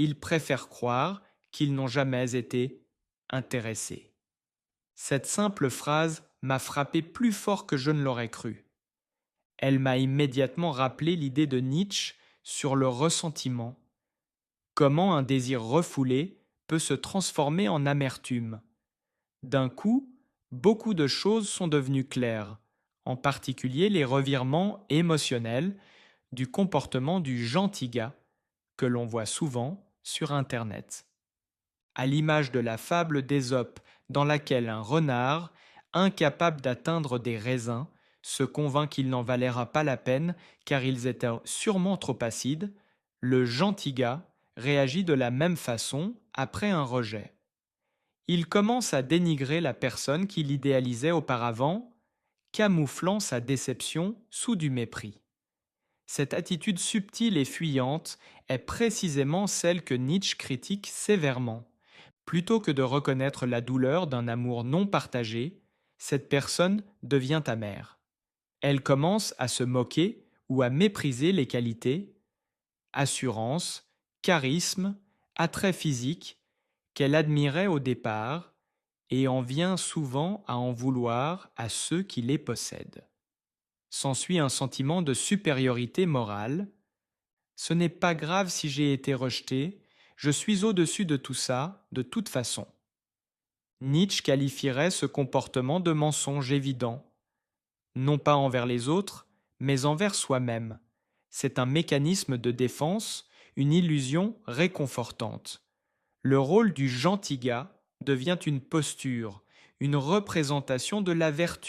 ils préfèrent croire qu'ils n'ont jamais été intéressés. Cette simple phrase m'a frappé plus fort que je ne l'aurais cru. Elle m'a immédiatement rappelé l'idée de Nietzsche sur le ressentiment. Comment un désir refoulé peut se transformer en amertume. D'un coup, beaucoup de choses sont devenues claires, en particulier les revirements émotionnels du comportement du gentil gars que l'on voit souvent sur Internet. À l'image de la fable d'Ésope dans laquelle un renard, incapable d'atteindre des raisins, se convainc qu'il n'en valera pas la peine car ils étaient sûrement trop acides, le gentil gars réagit de la même façon après un rejet. Il commence à dénigrer la personne qu'il idéalisait auparavant, camouflant sa déception sous du mépris. Cette attitude subtile et fuyante est précisément celle que Nietzsche critique sévèrement. Plutôt que de reconnaître la douleur d'un amour non partagé, cette personne devient amère. Elle commence à se moquer ou à mépriser les qualités, assurance, charisme, attrait physique, qu'elle admirait au départ, et en vient souvent à en vouloir à ceux qui les possèdent. S'ensuit un sentiment de supériorité morale. Ce n'est pas grave si j'ai été rejeté, je suis au-dessus de tout ça, de toute façon. Nietzsche qualifierait ce comportement de mensonge évident, non pas envers les autres, mais envers soi-même. C'est un mécanisme de défense, une illusion réconfortante. Le rôle du gentil gars devient une posture, une représentation de la vertu